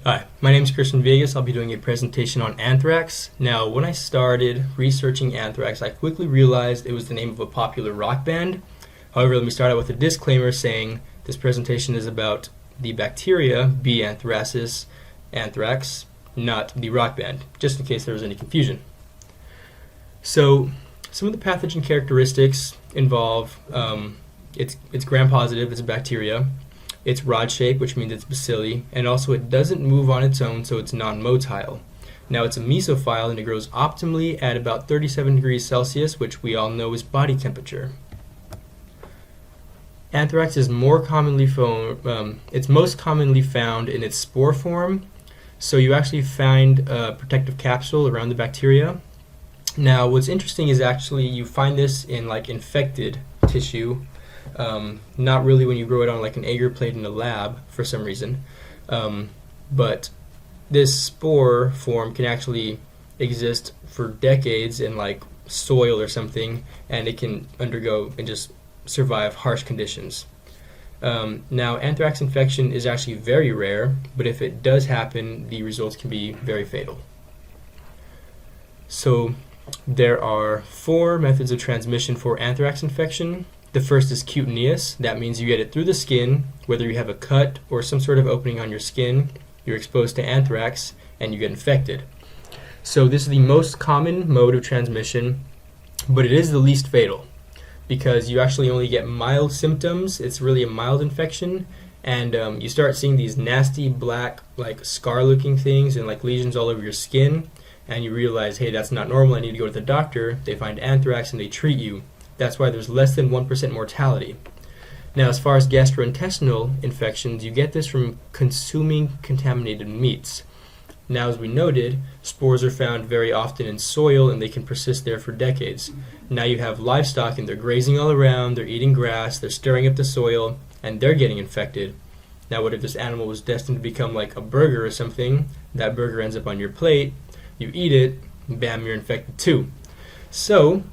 Hi, my name is Christian Vegas. I'll be doing a presentation on anthrax. Now, when I started researching anthrax, I quickly realized it was the name of a popular rock band. However, let me start out with a disclaimer saying this presentation is about the bacteria, B. anthracis, anthrax, not the rock band, just in case there was any confusion. So, some of the pathogen characteristics involve it's gram-positive, it's a bacteria. It's rod-shaped, which means it's bacilli, and also it doesn't move on its own, so it's non-motile. Now, it's a mesophile, and it grows optimally at about 37 degrees Celsius, which we all know is body temperature. Anthrax is most commonly found in its spore form, so you actually find a protective capsule around the bacteria. Now, what's interesting is actually you find this in infected tissue. Not really when you grow it on an agar plate in a lab for some reason, but this spore form can actually exist for decades in soil or something, and it can undergo and just survive harsh conditions. Now, anthrax infection is actually very rare, but if it does happen, the results can be very fatal. So there are 4 methods of transmission for anthrax infection. The first is cutaneous. That means you get it through the skin, whether you have a cut or some sort of opening on your skin, you're exposed to anthrax, and you get infected. So this is the most common mode of transmission, but it is the least fatal because you actually only get mild symptoms. It's really a mild infection, and you start seeing these nasty black scar-looking things and lesions all over your skin, and you realize, hey, that's not normal, I need to go to the doctor. They find anthrax and they treat you. That's why there's less than 1% mortality. Now, as far as gastrointestinal infections, you get this from consuming contaminated meats. Now, as we noted, spores are found very often in soil and they can persist there for decades. Now you have livestock and they're grazing all around, they're eating grass, they're stirring up the soil, and they're getting infected. Now, what if this animal was destined to become like a burger or something? That burger ends up on your plate, you eat it, bam, you're infected too. So,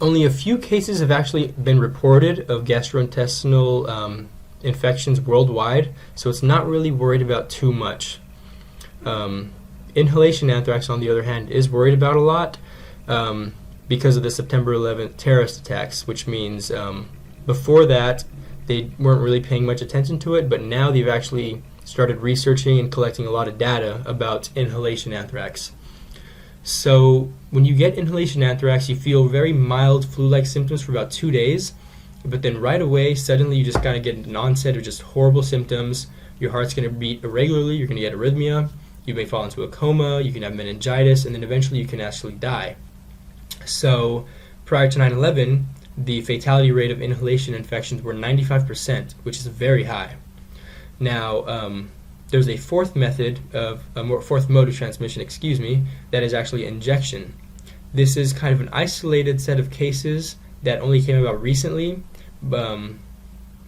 only a few cases have actually been reported of gastrointestinal infections worldwide, so it's not really worried about too much. Inhalation anthrax, on the other hand, is worried about a lot because of the September 11th terrorist attacks, which means before that they weren't really paying much attention to it, but now they've actually started researching and collecting a lot of data about inhalation anthrax. So when you get inhalation anthrax, you feel very mild flu-like symptoms for about 2 days, but then right away, suddenly you just kind of get an onset of just horrible symptoms. Your heart's going to beat irregularly, you're going to get arrhythmia, you may fall into a coma, you can have meningitis, and then eventually you can actually die. So prior to 9/11, the fatality rate of inhalation infections were 95%, which is very high. Now, there's a fourth mode of transmission, that is actually injection. This is kind of an isolated set of cases that only came about recently, but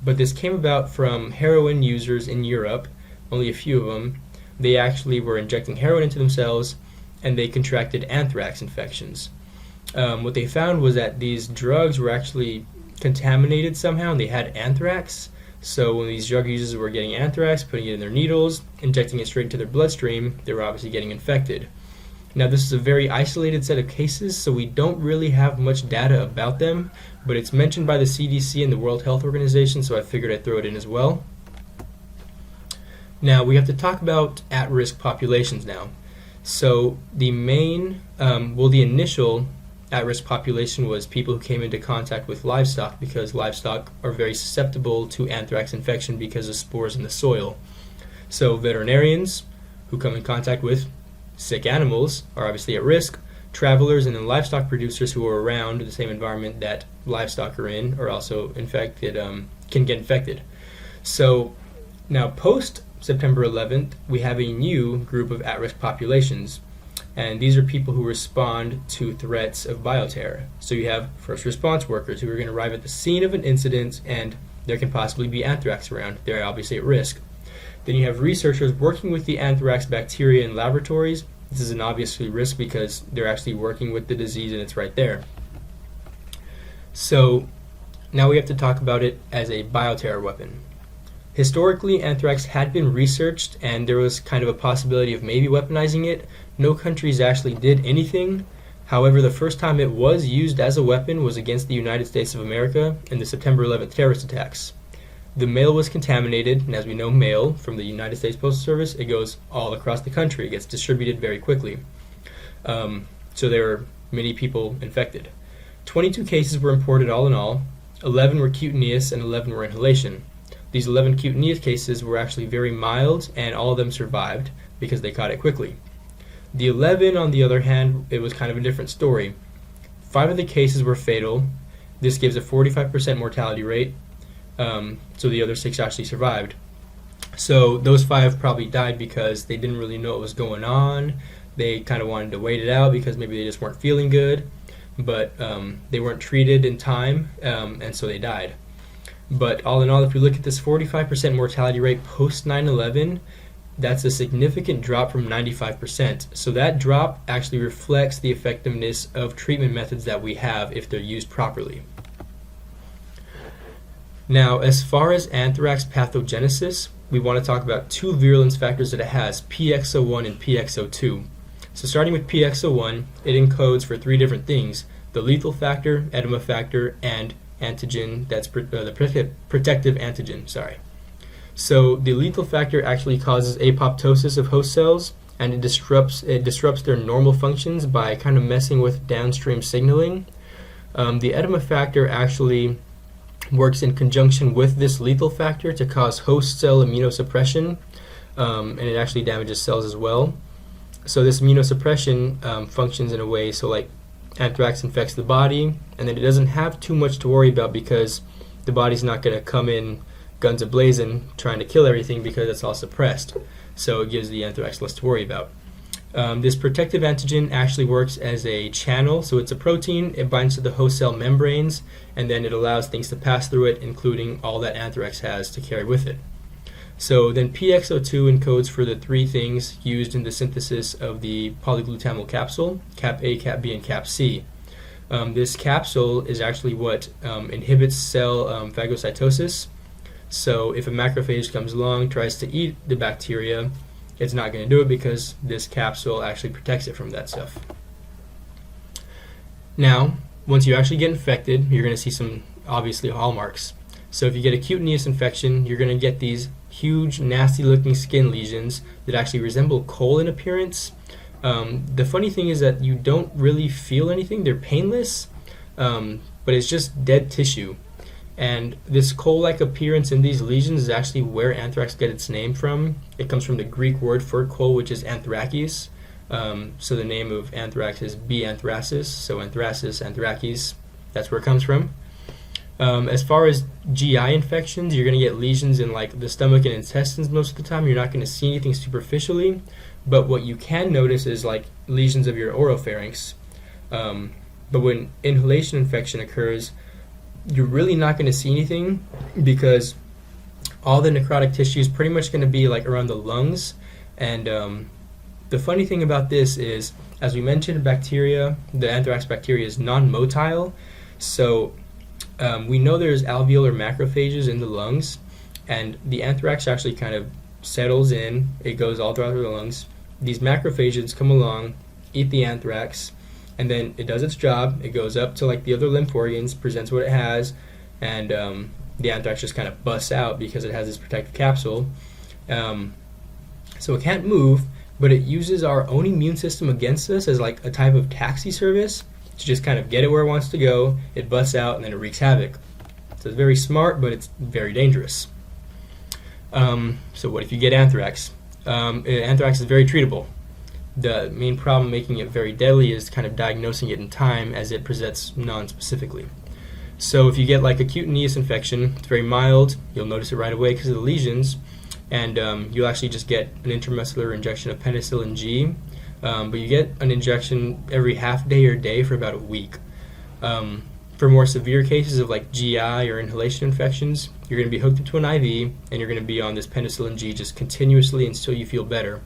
this came about from heroin users in Europe, only a few of them. They actually were injecting heroin into themselves, and they contracted anthrax infections. What they found was that these drugs were actually contaminated somehow, and they had anthrax. So when these drug users were getting anthrax, putting it in their needles, injecting it straight into their bloodstream, they were obviously getting infected. Now, this is a very isolated set of cases, so we don't really have much data about them, but it's mentioned by the CDC and the World Health Organization, so I figured I'd throw it in as well. Now, we have to talk about at-risk populations now. So the initial at-risk population was people who came into contact with livestock, because livestock are very susceptible to anthrax infection because of spores in the soil. So veterinarians who come in contact with sick animals are obviously at risk. Travelers and then livestock producers who are around the same environment that livestock are in are also infected, can get infected. So now post September 11th, we have a new group of at-risk populations. And these are people who respond to threats of bioterror. So you have first response workers who are going to arrive at the scene of an incident and there can possibly be anthrax around. They're obviously at risk. Then you have researchers working with the anthrax bacteria in laboratories. This is an obvious risk because they're actually working with the disease and it's right there. So now we have to talk about it as a bioterror weapon. Historically, anthrax had been researched, and there was kind of a possibility of maybe weaponizing it. No countries actually did anything. However, the first time it was used as a weapon was against the United States of America in the September 11th terrorist attacks. The mail was contaminated, and as we know, mail from the United States Postal Service, it goes all across the country. It gets distributed very quickly. So there were many people infected. 22 cases were reported all in all. 11 were cutaneous and 11 were inhalation. These 11 cutaneous cases were actually very mild, and all of them survived because they caught it quickly. The 11, on the other hand, it was kind of a different story. 5 of the cases were fatal. This gives a 45% mortality rate, so the other 6 actually survived. So those 5 probably died because they didn't really know what was going on. They kind of wanted to wait it out because maybe they just weren't feeling good, but they weren't treated in time, and so they died. But all in all, if we look at this 45% mortality rate post 9/11, that's a significant drop from 95%. So that drop actually reflects the effectiveness of treatment methods that we have if they're used properly. Now, as far as anthrax pathogenesis, we want to talk about 2 virulence factors that it has, PX01 and PX02. So starting with PX01, it encodes for 3 different things: the lethal factor, edema factor, and antigen, that's the protective antigen, So the lethal factor actually causes apoptosis of host cells, and it disrupts their normal functions by kind of messing with downstream signaling. The edema factor actually works in conjunction with this lethal factor to cause host cell immunosuppression, and it actually damages cells as well. So this immunosuppression functions in a way so like anthrax infects the body, and then it doesn't have too much to worry about because the body's not going to come in guns a-blazing trying to kill everything because it's all suppressed. So it gives the anthrax less to worry about. This protective antigen actually works as a channel, so it's a protein. It binds to the host cell membranes, and then it allows things to pass through it, including all that anthrax has to carry with it. So then PX02 encodes for the 3 things used in the synthesis of the polyglutamal capsule, Cap A, Cap B, and Cap C. This capsule is actually what inhibits cell phagocytosis. So if a macrophage comes along, tries to eat the bacteria, it's not going to do it because this capsule actually protects it from that stuff. Now, once you actually get infected, you're going to see some obviously hallmarks. So if you get a cutaneous infection, you're going to get these huge, nasty-looking skin lesions that actually resemble coal in appearance. The funny thing is that you don't really feel anything. They're painless, but it's just dead tissue. And this coal-like appearance in these lesions is actually where anthrax gets its name from. It comes from the Greek word for coal, which is anthrakes. So the name of anthrax is B. anthracis, so anthracis, anthrakes, that's where it comes from. As far as GI infections, you're going to get lesions in like the stomach and intestines most of the time. You're not going to see anything superficially, but what you can notice is like lesions of your oropharynx. But when inhalation infection occurs, you're really not going to see anything because all the necrotic tissue is pretty much going to be like around the lungs. And the funny thing about this is, as we mentioned, bacteria, the anthrax bacteria is non-motile. So we know there's alveolar macrophages in the lungs, and the anthrax actually kind of settles in. It goes all throughout the lungs. These macrophages come along, eat the anthrax, and then it does its job. It goes up to like the other lymph organs, presents what it has, and the anthrax just kind of busts out because it has this protective capsule. So it can't move, but it uses our own immune system against us as like a type of taxi service to just kind of get it where it wants to go. It busts out and then it wreaks havoc. So it's very smart, but it's very dangerous. So what if you get anthrax? Anthrax is very treatable. The main problem making it very deadly is kind of diagnosing it in time as it presents non-specifically. So if you get like a cutaneous infection, it's very mild, you'll notice it right away because of the lesions, and you'll actually just get an intramuscular injection of penicillin G, but you get an injection every half day or day for about a week. For more severe cases of like GI or inhalation infections, you're going to be hooked up to an IV, and you're going to be on this penicillin G just continuously until you feel better.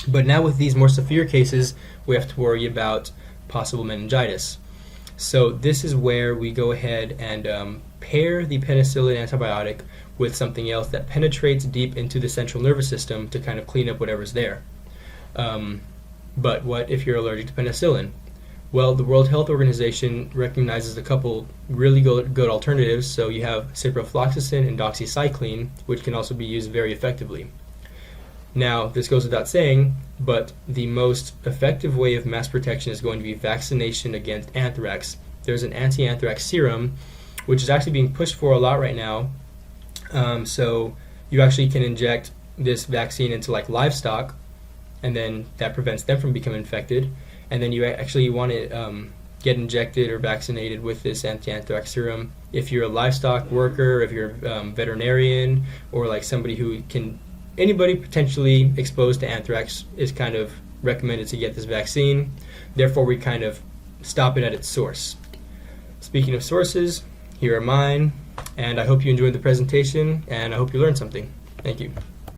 But now with these more severe cases, we have to worry about possible meningitis. So this is where we go ahead and pair the penicillin antibiotic with something else that penetrates deep into the central nervous system to kind of clean up whatever's there. But what if you're allergic to penicillin? Well, the World Health Organization recognizes a couple really good alternatives. So you have ciprofloxacin and doxycycline, which can also be used very effectively. Now, this goes without saying, but the most effective way of mass protection is going to be vaccination against anthrax. There's an anti-anthrax serum, which is actually being pushed for a lot right now. So you actually can inject this vaccine into like livestock, and then that prevents them from becoming infected. And then you actually want to get injected or vaccinated with this anti-anthrax serum if you're a livestock worker, if you're a veterinarian, or like somebody who can, anybody potentially exposed to anthrax is kind of recommended to get this vaccine. Therefore, we kind of stop it at its source. Speaking of sources, here are mine, and I hope you enjoyed the presentation, and I hope you learned something. Thank you.